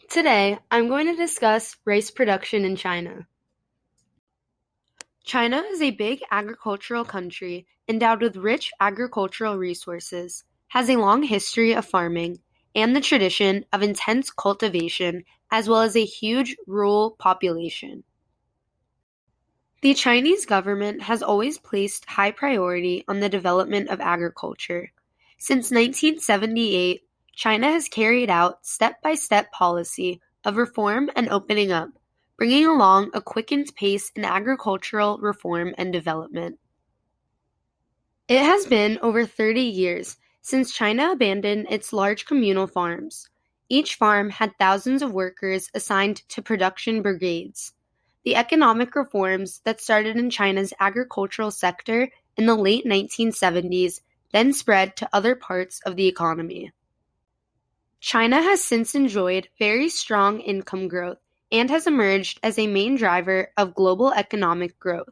Today, I'm going to discuss rice production in China. China is a big agricultural country endowed with rich agricultural resources, has a long history of farming, and the tradition of intense cultivation, as well as a huge rural population. The Chinese government has always placed high priority on the development of agriculture. Since 1978, China has carried out step-by-step policy of reform and opening up, bringing along a quickened pace in agricultural reform and development. It has been over 30 years since China abandoned its large communal farms. Each farm had thousands of workers assigned to production brigades. The economic reforms that started in China's agricultural sector in the late 1970s then spread to other parts of the economy. China has since enjoyed very strong income growth and has emerged as a main driver of global economic growth.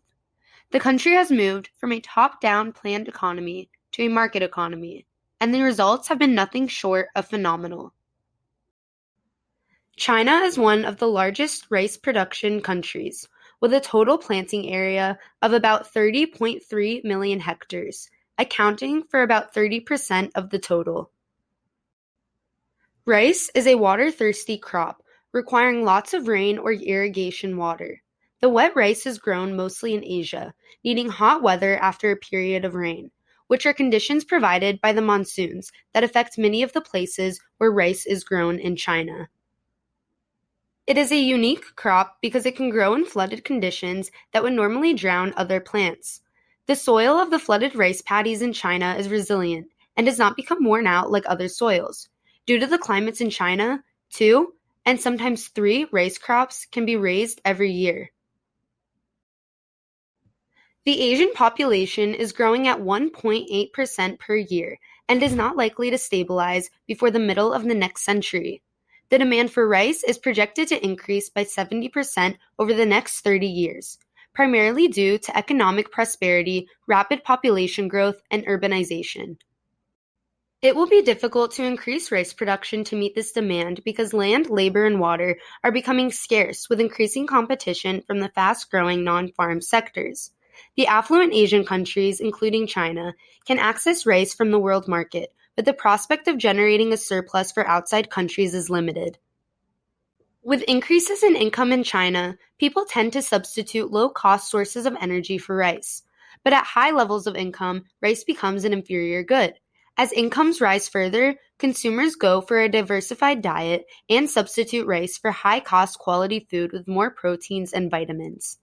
The country has moved from a top-down planned economy to a market economy, and the results have been nothing short of phenomenal. China is one of the largest rice production countries, with a total planting area of about 30.3 million hectares, accounting for about 30% of the total. Rice is a water-thirsty crop, requiring lots of rain or irrigation water. The wet rice is grown mostly in Asia, needing hot weather after a period of rain, which are conditions provided by the monsoons that affect many of the places where rice is grown in China. It is a unique crop because it can grow in flooded conditions that would normally drown other plants. The soil of the flooded rice paddies in China is resilient and does not become worn out like other soils. Due to the climates in China, 2 and sometimes 3 rice crops can be raised every year. The Asian population is growing at 1.8% per year and is not likely to stabilize before the middle of the next century. The demand for rice is projected to increase by 70% over the next 30 years, primarily due to economic prosperity, rapid population growth, and urbanization. It will be difficult to increase rice production to meet this demand because land, labor, and water are becoming scarce with increasing competition from the fast-growing non-farm sectors. The affluent Asian countries, including China, can access rice from the world market, but the prospect of generating a surplus for outside countries is limited. With increases in income in China, people tend to substitute low-cost sources of energy for rice. But at high levels of income, rice becomes an inferior good. As incomes rise further, consumers go for a diversified diet and substitute rice for high-cost quality food with more proteins and vitamins.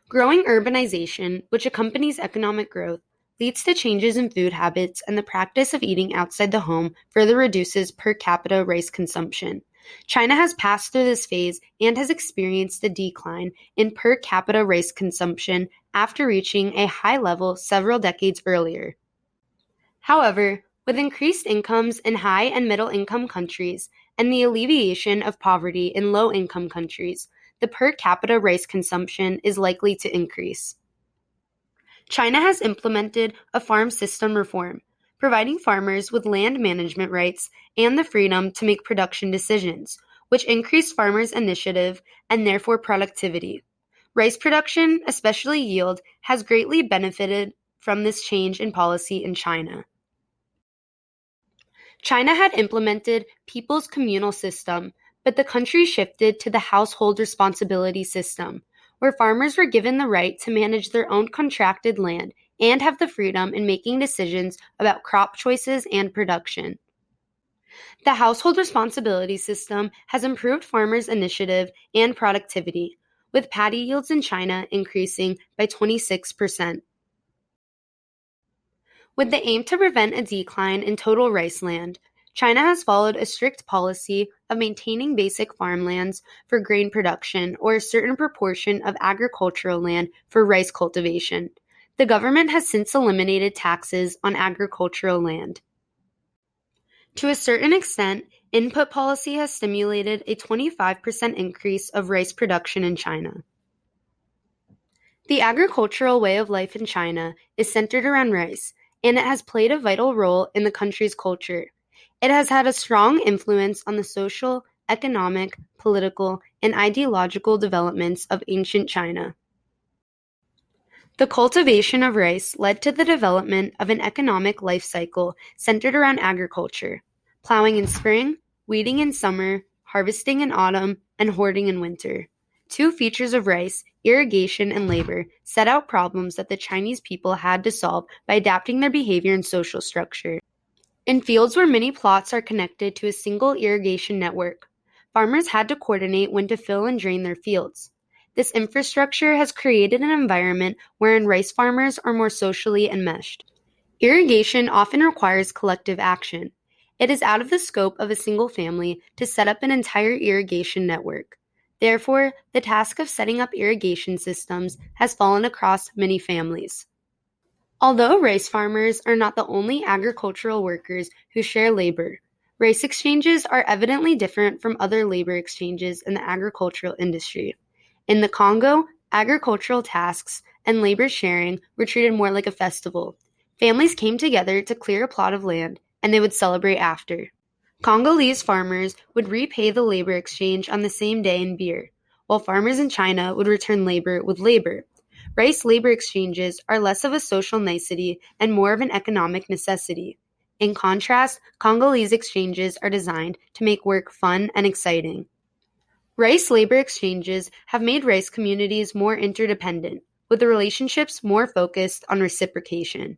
Growing urbanization, which accompanies economic growth, leads to changes in food habits, and the practice of eating outside the home further reduces per capita rice consumption. China has passed through this phase and has experienced a decline in per capita rice consumption after reaching a high level several decades earlier. However, with increased incomes in high and middle income countries and the alleviation of poverty in low income countries, the per capita rice consumption is likely to increase. China has implemented a farm system reform, providing farmers with land management rights and the freedom to make production decisions, which increase farmers' initiative and therefore productivity. Rice production, especially yield, has greatly benefited from this change in policy in China. China had implemented People's Communal System, but the country shifted to the Household Responsibility System, where farmers were given the right to manage their own contracted land and have the freedom in making decisions about crop choices and production. The Household Responsibility System has improved farmers' initiative and productivity, with paddy yields in China increasing by 26%. With the aim to prevent a decline in total rice land, China has followed a strict policy of maintaining basic farmlands for grain production or a certain proportion of agricultural land for rice cultivation. The government has since eliminated taxes on agricultural land. To a certain extent, input policy has stimulated a 25% increase of rice production in China. The agricultural way of life in China is centered around rice, and it has played a vital role in the country's culture. It has had a strong influence on the social, economic, political, and ideological developments of ancient China. The cultivation of rice led to the development of an economic life cycle centered around agriculture, plowing in spring, weeding in summer, harvesting in autumn, and hoarding in winter. Two features of rice, irrigation and labor, set out problems that the Chinese people had to solve by adapting their behavior and social structure. In fields where many plots are connected to a single irrigation network, farmers had to coordinate when to fill and drain their fields. This infrastructure has created an environment wherein rice farmers are more socially enmeshed. Irrigation often requires collective action. It is out of the scope of a single family to set up an entire irrigation network. Therefore, the task of setting up irrigation systems has fallen across many families. Although rice farmers are not the only agricultural workers who share labor, rice exchanges are evidently different from other labor exchanges in the agricultural industry. In the Congo, agricultural tasks and labor sharing were treated more like a festival. Families came together to clear a plot of land, and they would celebrate after. Congolese farmers would repay the labor exchange on the same day in beer, while farmers in China would return labor with labor. Rice labor exchanges are less of a social nicety and more of an economic necessity. In contrast, Congolese exchanges are designed to make work fun and exciting. Rice labor exchanges have made rice communities more interdependent, with the relationships more focused on reciprocation.